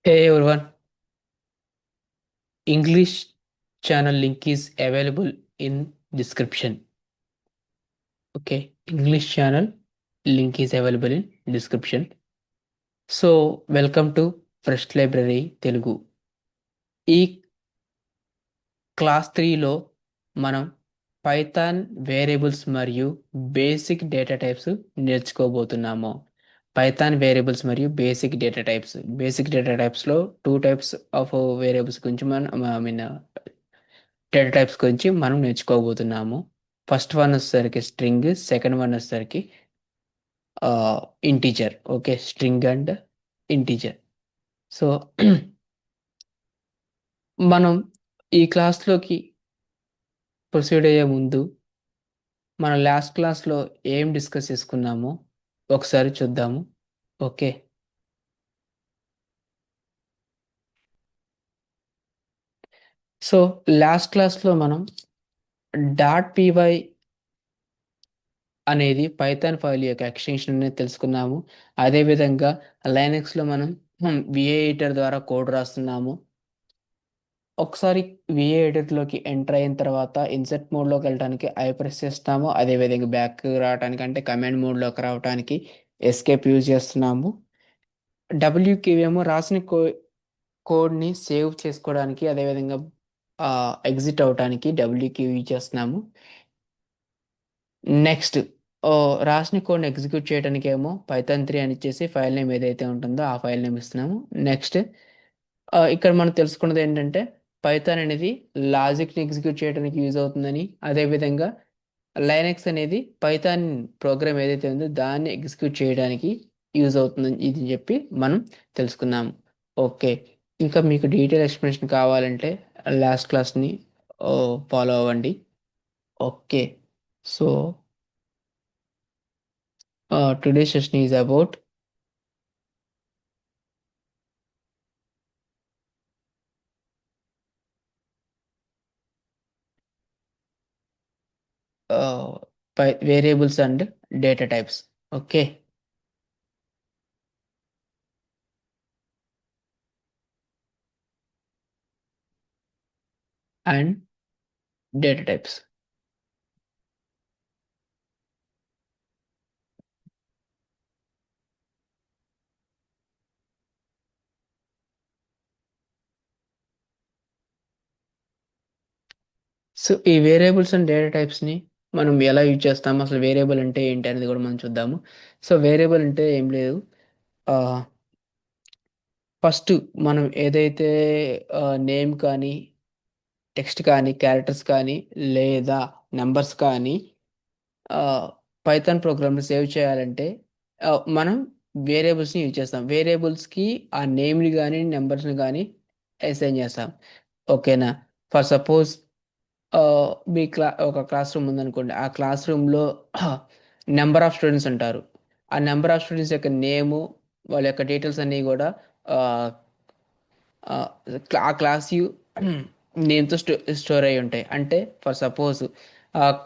Hey everyone, English channel link is available in description. Okay, English channel link is available in description. So welcome to Fresh Library Telugu. ఈ class 3లో మనం Python variables మరియు basic data types నేర్చుకోబోతున్నాము. Python variables మరియు basic data types. Basic data టైప్స్లో two types of variables గురించి మనం I mean data types గురించి మనం నేర్చుకోబోతున్నాము. ఫస్ట్ వన్ వచ్చేసరికి స్ట్రింగ్, సెకండ్ వన్ వచ్చేసరికి integer. Okay, string and integer. So మనం ఈ క్లాస్లోకి ప్రొసీడ్ అయ్యే ముందు మన లాస్ట్ క్లాస్లో ఏం డిస్కస్ చేసుకున్నామో ఒకసారి చూద్దాము. ఓకే, సో లాస్ట్ క్లాస్లో మనం డాట్ పీవై అనేది పైథాన్ ఫైల్ యొక్క ఎక్స్టెన్షన్ అనేది తెలుసుకున్నాము. అదేవిధంగా లైనక్స్లో మనం విఏ ఎడిటర్ ద్వారా కోడ్ రాస్తున్నాము. ఒకసారి విఏ ఎడిటర్లోకి ఎంటర్ అయిన తర్వాత ఇన్సర్ట్ మోడ్లోకి వెళ్ళడానికి ఐ ప్రెస్ చేస్తాము. అదేవిధంగా బ్యాక్ రావడానికి అంటే కమాండ్ మోడ్లోకి రావడానికి ఎస్కేప్ యూజ్ చేస్తున్నాము. డబ్ల్యూకి ఏమో రాసిన కోడ్ని సేవ్ చేసుకోవడానికి అదేవిధంగా ఎగ్జిట్ అవడానికి డబ్ల్యూకి యూజ్ చేస్తున్నాము. నెక్స్ట్ రాసిన కోడ్ని ఎగ్జిక్యూట్ చేయడానికి ఏమో పైథాన్ 3 అని ఇచ్చేసి ఫైల్ నేమ్ ఏదైతే ఉంటుందో ఆ ఫైల్ నేమ్ ఇస్తున్నాము. నెక్స్ట్ ఇక్కడ మనం తెలుసుకున్నది ఏంటంటే పైథాన్ అనేది లాజిక్ని ఎగ్జిక్యూట్ చేయడానికి యూజ్ అవుతుందని, అదేవిధంగా లైనక్స్ అనేది పైథాన్ ప్రోగ్రామ్ ఏదైతే ఉందో దాన్ని ఎగ్జిక్యూట్ చేయడానికి యూజ్ అవుతుందని ఇది చెప్పి మనం తెలుసుకున్నాము. ఓకే, ఇంకా మీకు డీటెయిల్ ఎక్స్ప్లెనేషన్ కావాలంటే లాస్ట్ క్లాస్ని ఫాలో అవ్వండి. Okay, so today's session is about uh, variables and data types. Okay, and data types. So ఈ వేరియబుల్స్ అండ్ డేటా టైప్స్ని మనం ఎలా యూజ్ చేస్తాము, అసలు వేరియబుల్ అంటే ఏంటి అనేది కూడా మనం చూద్దాము. సో వేరియబుల్ అంటే ఏం లేదు, ఫస్ట్ మనం ఏదైతే నేమ్ కానీ టెక్స్ట్ కానీ క్యారెక్టర్స్ కానీ లేదా నెంబర్స్ కానీ పైథాన్ ప్రోగ్రామ్ని సేవ్ చేయాలంటే మనం వేరియబుల్స్ని యూజ్ చేస్తాం. వేరియబుల్స్కి ఆ నేమ్ని కానీ నెంబర్స్ని కానీ అసైన్ చేస్తాం. ఓకేనా? ఫర్ సపోజ్ మీ ఒక క్లాస్ రూమ్ ఉందనుకోండి. ఆ క్లాస్ రూమ్లో నెంబర్ ఆఫ్ స్టూడెంట్స్ ఉంటారు. ఆ నెంబర్ ఆఫ్ స్టూడెంట్స్ యొక్క నేము, వాళ్ళ యొక్క డీటెయిల్స్ అన్నీ కూడా ఆ ఆ క్లాస్ నేమ్తో స్టోర్ అయి ఉంటాయి. అంటే ఫర్ సపోజ్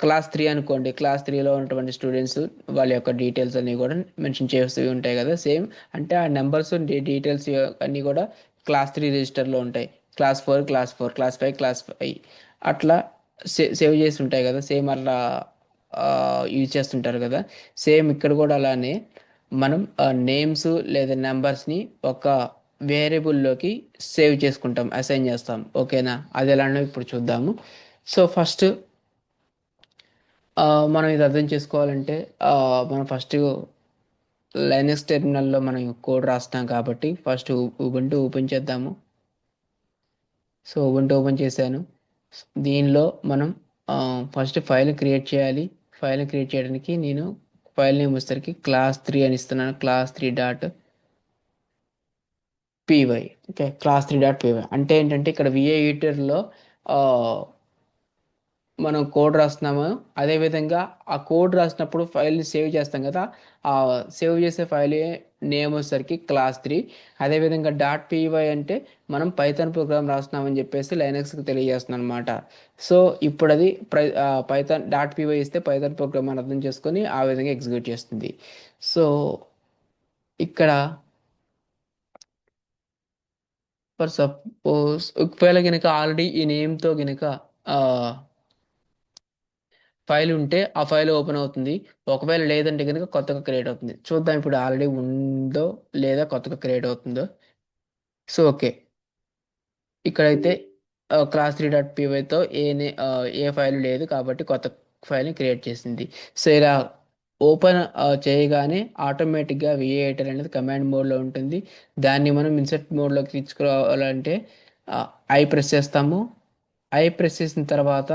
క్లాస్ 3 అనుకోండి. క్లాస్ 3లో ఉన్నటువంటి స్టూడెంట్స్ వాళ్ళ యొక్క డీటెయిల్స్ అన్నీ కూడా మెన్షన్ చేస్తూ ఉంటాయి కదా. సేమ్ అంటే ఆ నెంబర్స్ డీటెయిల్స్ అన్నీ కూడా క్లాస్ 3 రిజిస్టర్లో ఉంటాయి. క్లాస్ 4 క్లాస్ 4 క్లాస్ 5 క్లాస్ 5 అట్లా సేవ్ చేసి ఉంటాయి కదా. సేమ్ అట్లా యూజ్ చేస్తుంటారు కదా. సేమ్ ఇక్కడ కూడా అలానే మనం నేమ్స్ లేదా నెంబర్స్ని ఒక వేరియబుల్లోకి సేవ్ చేసుకుంటాం, అసైన్ చేస్తాం. ఓకేనా? అది ఎలానో ఇప్పుడు చూద్దాము. సో ఫస్ట్ మనం ఇది అర్థం చేసుకోవాలంటే మనం ఫస్ట్ లైనక్స్ టెర్మినల్లో మనం కోడ్ రాస్తాం కాబట్టి ఫస్ట్ ఉబుంటూ ఓపెన్ చేద్దాము. సో ఉబుంటూ ఓపెన్ చేశాను. దీనిలో మనం ఫస్ట్ ఫైల్ క్రియేట్ చేయాలి. ఫైల్ క్రియేట్ చేయడానికి నేను ఫైల్ నేమ్ వచ్చేసరికి క్లాస్ 3 అని ఇస్తున్నాను. class3.py. ఓకే, class3.py అంటే ఏంటంటే ఇక్కడ విఏ ఎడిటర్లో మనం కోడ్ రాస్తున్నాము. అదేవిధంగా ఆ కోడ్ రాసినప్పుడు ఫైల్ని సేవ్ చేస్తాం కదా. ఆ సేవ్ చేసే ఫైల్ నేమ్ వచ్చేసరికి class 3. అదేవిధంగా .py అంటే మనం పైథాన్ ప్రోగ్రామ్ రాస్తున్నామని చెప్పేసి లైనక్స్కి తెలియజేస్తున్నాం అనమాట. సో ఇప్పుడు అది పైథాన్ .py ఇస్తే పైథాన్ ప్రోగ్రామ్ అని అర్థం చేసుకొని ఆ విధంగా ఎగ్జిక్యూట్ చేస్తుంది. సో ఇక్కడ ఫర్ సపోజ్ ఒకవేళ గనక ఆల్రెడీ ఈ నేమ్తో గనక ఫైల్ ఉంటే ఆ ఫైల్ ఓపెన్ అవుతుంది. ఒకవేళ లేదంటే కనుక కొత్తగా క్రియేట్ అవుతుంది. చూద్దాం ఇప్పుడు ఆల్రెడీ ఉందో లేదా కొత్తగా క్రియేట్ అవుతుందో. సో ఓకే, ఇక్కడైతే క్లాస్ 3.pyతో ఏ ఫైల్ లేదు కాబట్టి కొత్త ఫైల్ని క్రియేట్ చేసింది. సో ఇలా ఓపెన్ చేయగానే ఆటోమేటిక్గా విఏఐటర్ అనేది కమాండ్ మోడ్లో ఉంటుంది. దాన్ని మనం ఇన్సర్ట్ మోడ్లోకి తీసుకురావాలంటే ఐ ప్రెస్ చేస్తాము. ఐ ప్రెస్ చేసిన తర్వాత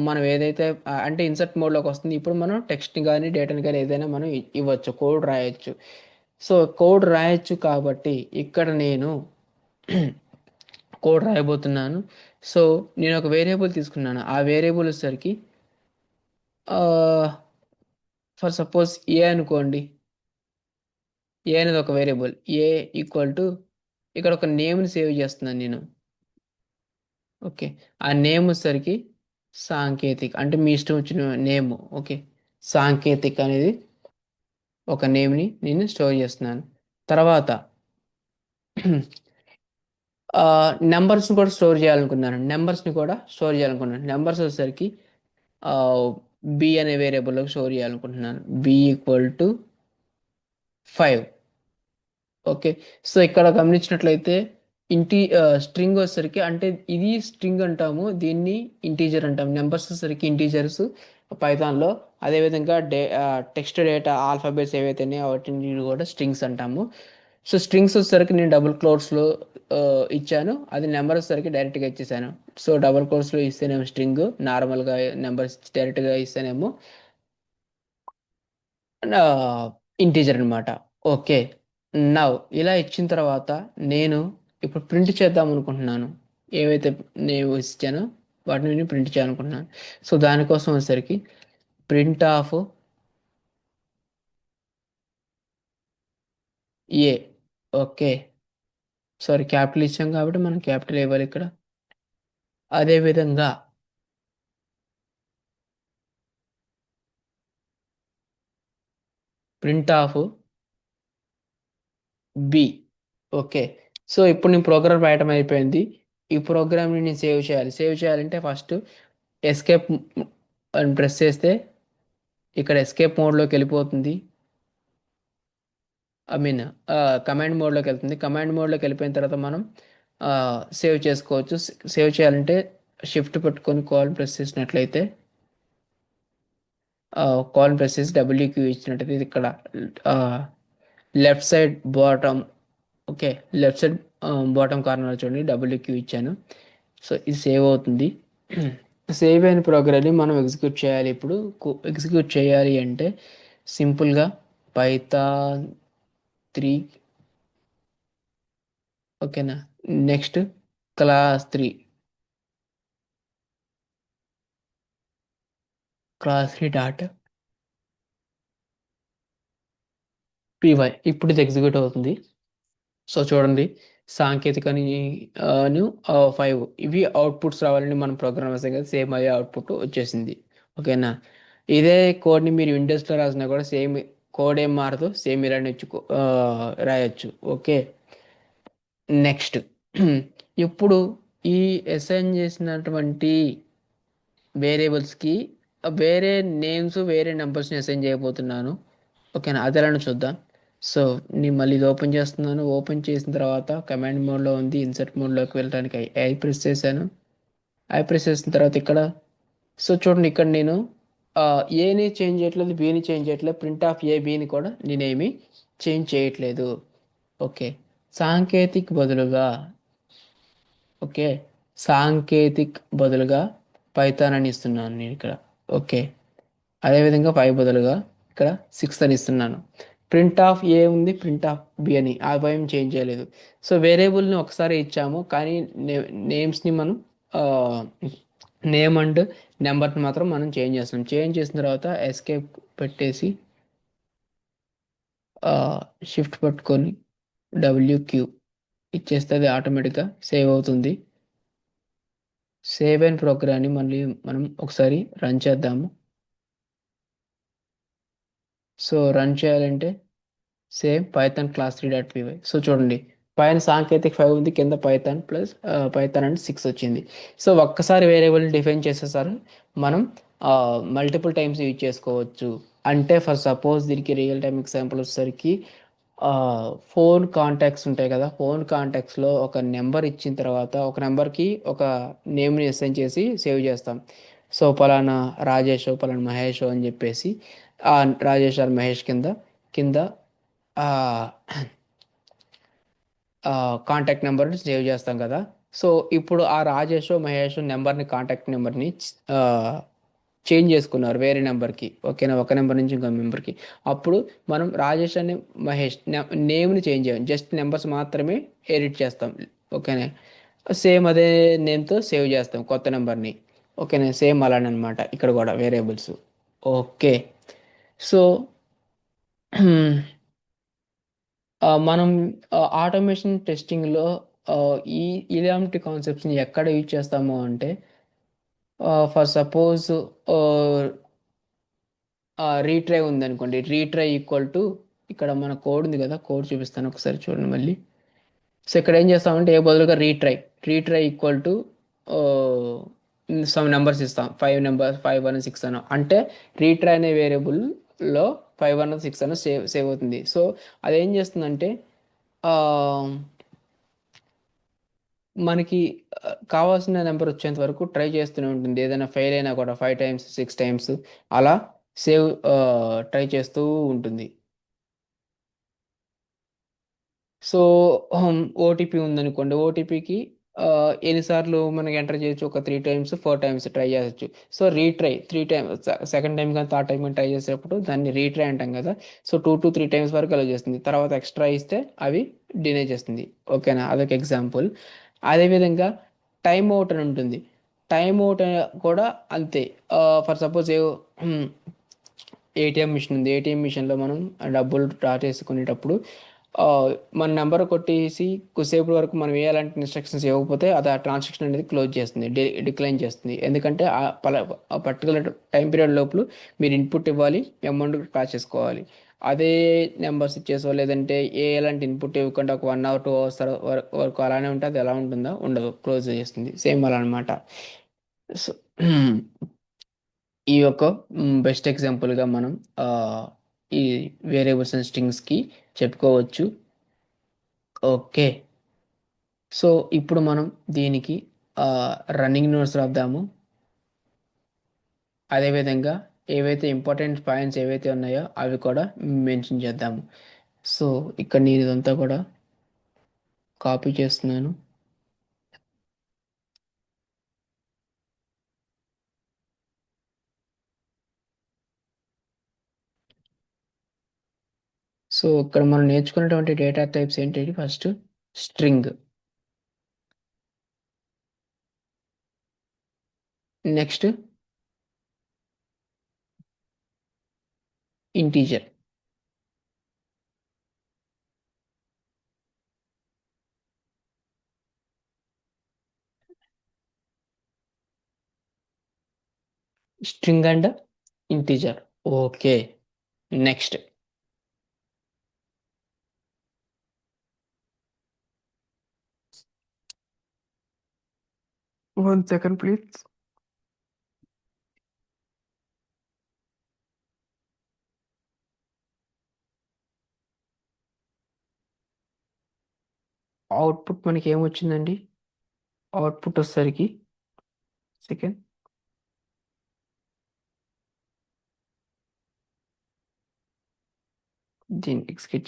మనం ఏదైతే అంటే ఇన్సర్ట్ మోడ్లోకి వస్తుంది. ఇప్పుడు మనం టెక్స్ట్ని కానీ డేటాని కానీ ఏదైనా మనం ఇవ్వచ్చు, కోడ్ రాయొచ్చు. సో కోడ్ రాయొచ్చు కాబట్టి ఇక్కడ నేను కోడ్ రాయబోతున్నాను. సో నేను ఒక వేరియబుల్ తీసుకున్నాను. ఆ వేరియబుల్ వచ్చేసరికి ఫర్ సపోజ్ ఏ అనుకోండి. ఏ అనేది ఒక వేరియబుల్. ఏ ఈక్వల్ టు ఇక్కడ ఒక నేమ్ని సేవ్ చేస్తున్నాను నేను. ఓకే, ఆ నేమ్ వచ్చేసరికి సాంకేతిక్, అంటే మీ ఇష్టం వచ్చిన నేమ్. ఓకే, సాంకేతిక్ అనేది ఒక నేమ్ని నేను స్టోర్ చేస్తున్నాను. తర్వాత నెంబర్స్ని కూడా స్టోర్ చేయాలనుకున్నాను. నెంబర్స్ వచ్చేసరికి బి అనే వేరియబుల్లోకి స్టోర్ చేయాలనుకుంటున్నాను. B equal to 5. Okay, so ఇక్కడ గమనించినట్లయితే స్ట్రింగ్ వచ్చేసరికి, అంటే ఇది స్ట్రింగ్ అంటాము, దీన్ని ఇంటీజర్ అంటాము. నెంబర్స్ వచ్చేసరికి ఇంటీజర్స్ పైథాన్లో. అదేవిధంగా టెక్స్ట్ డేటా ఆల్ఫాబెట్స్ ఏవైతే ఉన్నాయో వాటిని కూడా స్ట్రింగ్స్ అంటాము. సో స్ట్రింగ్స్ వచ్చేసరికి నేను డబుల్ క్లోట్స్లో ఇచ్చాను. అది నెంబర్ వచ్చేసరికి డైరెక్ట్గా ఇచ్చేసాను. సో డబుల్ క్లోట్స్లో ఇస్తేనేమో స్ట్రింగ్, నార్మల్గా నెంబర్స్ డైరెక్ట్గా ఇస్తేనేమో ఇంటీజర్ అనమాట. ఓకే, నవ్ ఇలా ఇచ్చిన తర్వాత నేను ఇప్పుడు ప్రింట్ చేద్దాం అనుకుంటున్నాను. ఏవైతే నేను ఇచ్చానో వాటిని నేను ప్రింట్ చేయాలనుకుంటున్నాను. సో దానికోసం వచ్చేసరికి print of A. Okay, sorry capital ఇచ్చాం కాబట్టి మనం క్యాపిటల్ ఇవ్వాలి ఇక్కడ. అదేవిధంగా print of B. Okay, so ఇప్పుడు నేను ప్రోగ్రామ్ రాయటం అయిపోయింది. ఈ ప్రోగ్రామ్ని నేను సేవ్ చేయాలంటే ఫస్ట్ ఎస్కేప్ అని ప్రెస్ చేస్తే ఇక్కడ ఎస్కేప్ మోడ్లోకి వెళ్ళిపోతుంది. ఐ మీన్ కమాండ్ మోడ్లోకి వెళ్తుంది. కమాండ్ మోడ్లోకి వెళ్ళిపోయిన తర్వాత మనం సేవ్ చేసుకోవచ్చు. సేవ్ చేయాలంటే షిఫ్ట్ పట్టుకొని కాల్ ప్రెస్ చేసినట్లయితే, కాల్ ప్రెస్ చేసి డబ్ల్యూక్యూ ఇచ్చినట్టయితే ఇది ఇక్కడ left side bottom. Okay, left side bottom corner చూడండి, డబ్ల్యూక్యూ ఇచ్చాను. సో ఇది సేవ్ అవుతుంది. సేవ్ అయిన ప్రోగ్రామ్ని మనం ఎగ్జిక్యూట్ చేయాలి. ఇప్పుడు ఎగ్జిక్యూట్ చేయాలి అంటే సింపుల్గా పైథాన్ 3. ఓకేనా, నెక్స్ట్ క్లాస్ 3 డాట్ పీవై. ఇప్పుడు ఇది ఎగ్జిక్యూట్ అవుతుంది. సో చూడండి, సాంకేతికని 5 ఇవి అవుట్పుట్స్ రావాలని మనం ప్రోగ్రామ్ వేసాం కదా, సేమ్ అయ్యే అవుట్పుట్ వచ్చేసింది. ఓకేనా, ఇదే కోడ్ని మీరు విండోస్లో రాసినా కూడా సేమ్ కోడ్ ఏం మారదు, సేమ్ ఇలానే రాయొచ్చు. ఓకే, నెక్స్ట్ ఇప్పుడు ఈ అసైన్ చేసినటువంటి వేరియబుల్స్కి వేరే నేమ్స్, వేరే నెంబర్స్ని అసైన్ చేయబోతున్నాను. ఓకేనా, అది ఎలానో చూద్దాం. సో నేను మళ్ళీ ఇది ఓపెన్ చేస్తున్నాను. ఓపెన్ చేసిన తర్వాత కమాండ్ మోడ్లో ఉంది. ఇన్సర్ట్ మోడ్లోకి వెళ్ళడానికి ఐ ప్రెస్ చేశాను. ఐ ప్రెస్ చేసిన తర్వాత ఇక్కడ సో చూడండి, ఇక్కడ నేను ఏని చేంజ్ చేయట్లేదు, బిని చేంజ్ చేయట్లేదు, ప్రింట్ ఆఫ్ ఏ బిని కూడా నేనేమి చేంజ్ చేయట్లేదు. ఓకే, సాంకేతిక్ బదులుగా ఓకే సాంకేతిక్ బదులుగా పైథాన్ అని ఇస్తున్నాను నేను ఇక్కడ. ఓకే, అదేవిధంగా 5 బదులుగా ఇక్కడ 6 అని ఇస్తున్నాను. ప్రింట్ ఆఫ్ ఏ ఉంది, ప్రింట్ ఆఫ్ బి అని ఆ భయం చేంజ్ చేయలేదు. సో వేరియబుల్ని ఒకసారి ఇచ్చాము, కానీ నేమ్స్ని మనం నేమ్ అండ్ నెంబర్ని మాత్రం మనం చేంజ్ చేస్తాం. చేంజ్ చేసిన తర్వాత ఎస్కేప్ పెట్టేసి షిఫ్ట్ పట్టుకొని డబ్ల్యూక్యూ ఇచ్చేస్తే అది ఆటోమేటిక్గా సేవ్ అవుతుంది. సేవ్ అయిన ప్రోగ్రామ్ని మళ్ళీ మనం ఒకసారి రన్ చేద్దాము. సో రన్ చేయాలంటే same Python class 3.py. So చూడండి, పైన సాంకేతిక 5 ఉంది. కింద పైథాన్ ప్లస్ పైథాన్ అండ్ 6 వచ్చింది. సో ఒక్కసారి వేరియబుల్ డిఫైన్ చేసేసారు మనం మల్టిపుల్ టైమ్స్ యూజ్ చేసుకోవచ్చు. అంటే ఫర్ సపోజ్ దీనికి రియల్ టైమ్ ఎగ్జాంపుల్ వచ్చేసరికి ఫోన్ కాంటాక్ట్స్ ఉంటాయి కదా, ఫోన్ కాంటాక్ట్స్లో ఒక నెంబర్ ఇచ్చిన తర్వాత ఒక నెంబర్కి ఒక నేమ్ని అసైన్ చేసి సేవ్ చేస్తాం. సో పలానా రాజేష్, పలానా మహేష్ అని చెప్పేసి ఆ రాజేష్ ఆర్ మహేష్ కింద కింద ఆ కాంటాక్ట్ నెంబర్ని సేవ్ చేస్తాం కదా. సో ఇప్పుడు ఆ రాజేష్ మహేష్ నెంబర్ని, కాంటాక్ట్ నెంబర్ని చేంజ్ చేసుకున్నారు వేరే నెంబర్కి. ఓకేనా, ఒక నెంబర్ నుంచి ఇంకో నెంబర్కి. అప్పుడు మనం రాజేష్ అని మహేష్ నేమ్ని చేంజ్ చేయం, జస్ట్ నెంబర్స్ మాత్రమే ఎడిట్ చేస్తాం. ఓకేనా, సేమ్ అదే నేమ్తో సేవ్ చేస్తాం కొత్త నెంబర్ని. ఓకేనా, సేమ్ అలానే అనమాట ఇక్కడ కూడా వేరియబుల్స్. ఓకే. సో మనం ఆటోమేషన్ టెస్టింగ్లో ఈ ఇలాంటి కాన్సెప్ట్స్ని ఎక్కడ యూజ్ చేస్తాము అంటే ఫర్ సపోజ్ రీట్రై ఉందనుకోండి. రీట్రై ఈక్వల్ టు ఇక్కడ మన కోడ్ ఉంది కదా, కోడ్ చూపిస్తాను ఒకసారి చూడండి మళ్ళీ. సో ఇక్కడ ఏం చేస్తామంటే ఏ బదులుగా retry, retry equal to some numbers ఇస్తాం. 5 నెంబర్స్, 5 1 6 అని. అంటే రీట్రై అనే వేరియబుల్లో 5 1 6 అని సేవ్ సేవ్ అవుతుంది. సో అదేం చేస్తుందంటే ఆ, మనకి కావాల్సిన నెంబర్ వచ్చేంత వరకు ట్రై చేస్తూనే ఉంటుంది. ఏదైనా ఫెయిల్ అయినా కూడా 5 టైమ్స్ 6 టైమ్స్ అలా సేవ్ ట్రై చేస్తూ ఉంటుంది. సో ఓటీపీ ఉందనుకోండి, ఓటీపీకి ఎన్నిసార్లు మనకి ఎంటర్ చేయొచ్చు, ఒక 3 టైమ్స్ 4 టైమ్స్ ట్రై చేయొచ్చు. So retry 3 times, second time కానీ థర్డ్ టైం కానీ ట్రై చేసేటప్పుడు దాన్ని రీట్రై అంటాం కదా. సో 2 to 3 టైమ్స్ వరకు అలా చేస్తుంది. తర్వాత ఎక్స్ట్రా ఇస్తే అవి డినే చేస్తుంది. ఓకేనా, అదొక ఎగ్జాంపుల్. అదేవిధంగా టైం అవుట్ అని ఉంటుంది. టైం అవుట్ కూడా అంతే. ఫర్ సపోజ్ ఏటీఎం మిషన్ ఉంది. ఏటీఎం మిషన్లో మనం డబ్బులు డ్రా చేసుకునేటప్పుడు ఆ, మన నెంబర్ కొట్టేసి కొద్దిసేపు వరకు మనం వేయాలంటే ఇన్స్ట్రక్షన్స్ ఇవ్వకపోతే అది ఆ ట్రాన్సాక్షన్ అనేది క్లోజ్ చేస్తుంది, డిక్లైన్ చేస్తుంది. ఎందుకంటే ఆ పర్టికులర్ టైం పీరియడ్ లోపల మీరు ఇన్పుట్ ఇవ్వాలి, అమౌంట్ డ్రా చేసుకోవాలి. అదే నెంబర్స్ ఇచ్చేసో లేదంటే ఎలాంటి ఇన్పుట్ ఇవ్వకుండా ఒక 1 hour 2 hours వరకు అలానే ఉంటే అది ఎలా ఉంటుందో ఉండదు, క్లోజ్ చేస్తుంది. సేమ్ అలా అనమాట. సో ఈ యొక్క బెస్ట్ ఎగ్జాంపుల్గా మనం ఆ, ఈ వేరియబుల్స్ అండ్ స్ట్రింగ్స్కి చెప్పుకోవచ్చు. ఓకే. సో ఇప్పుడు మనం దీనికి రన్నింగ్ నోట్స్ రాద్దాము. అదేవిధంగా ఏవైతే ఇంపార్టెంట్ పాయింట్స్ ఏవైతే ఉన్నాయో అవి కూడా మెన్షన్ చేద్దాము. సో ఇక్కడ నేను ఇదంతా కూడా కాపీ చేస్తున్నాను. సో ఇక్కడ మనం నేర్చుకున్నటువంటి డేటా టైప్స్ ఏంటి? First string, next integer, string and integer. Okay. Next 1 second please. Output మనకి ఏమొచ్చిందండి? అవుట్పుట్ వచ్చేసరికి సెకండ్ దీన్ని ఎక్సిట్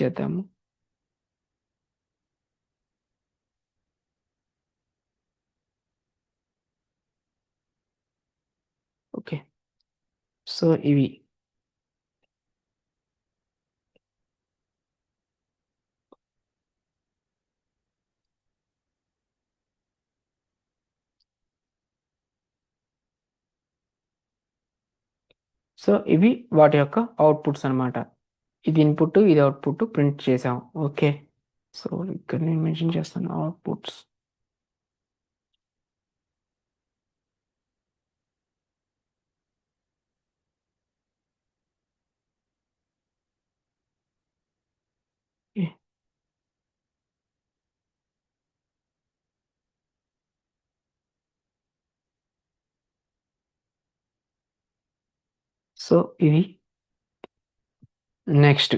చేద్దాము. ఓకే. సో ఇవి ఇవి వాటి యొక్క అవుట్పుట్స్ అన్నమాట. ఇది ఇన్పుట్, ఇది అవుట్పుట్ ప్రింట్ చేసాం. ఓకే. సో ఇక్కడ నేను మెన్షన్ చేస్తాను అవుట్పుట్స్. సో ఇది నెక్స్ట్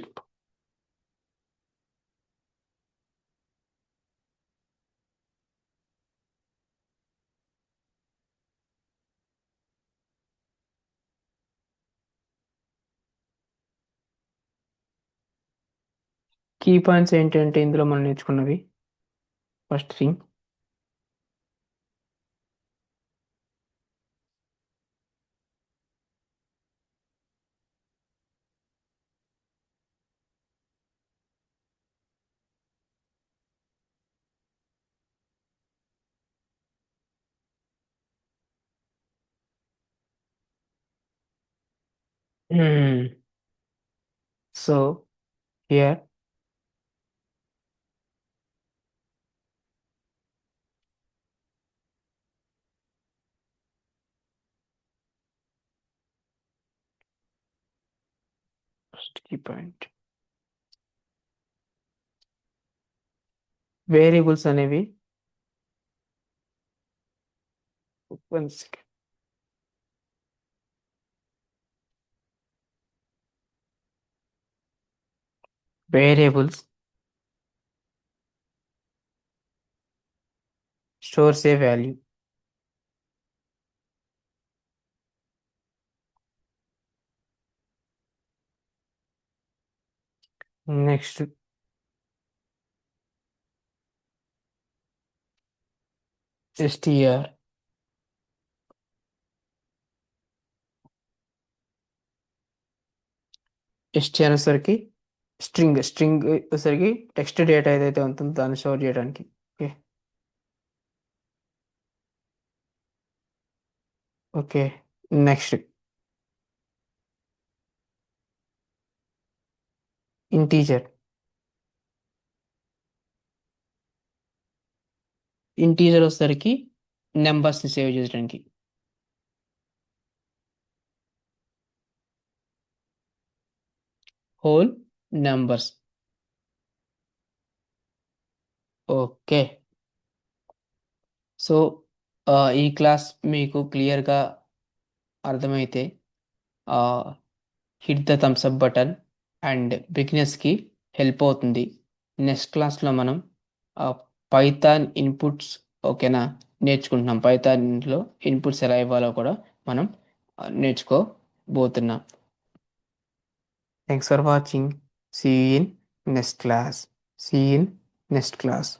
కీ పాయింట్స్ ఏంటంటే ఇందులో మనం నేర్చుకున్నవి first thing so here first key point variables అనేవి వన్ సెకండ్ వేరియబుల్స్ స్టోర్స్ ఏ వాల్యూ. నెక్స్ట్ str అనేసరికి స్ట్రింగ్ వచ్చేసరికి టెక్స్ట్ డేటా ఏదైతే ఉంటుందో దాన్ని స్టోర్ చేయడానికి. ఓకే ఓకే నెక్స్ట్ ఇంటీజర్ వచ్చేసరికి నెంబర్స్ని సేవ్ చేయడానికి. Whole numbers. ఓకే సో ఈ క్లాస్ మీకు క్లియర్గా అర్థమైతే hit the thumbs up button and బిగినర్స్కి హెల్ప్ అవుతుంది. నెక్స్ట్ క్లాస్లో మనం పైథాన్ ఇన్పుట్స్ ఓకేనా నేర్చుకుంటున్నాం. పైథాన్లో ఇన్పుట్స్ ఎలా ఇవ్వాలో కూడా మనం నేర్చుకోబోతున్నాం. Thanks for watching. See in next class.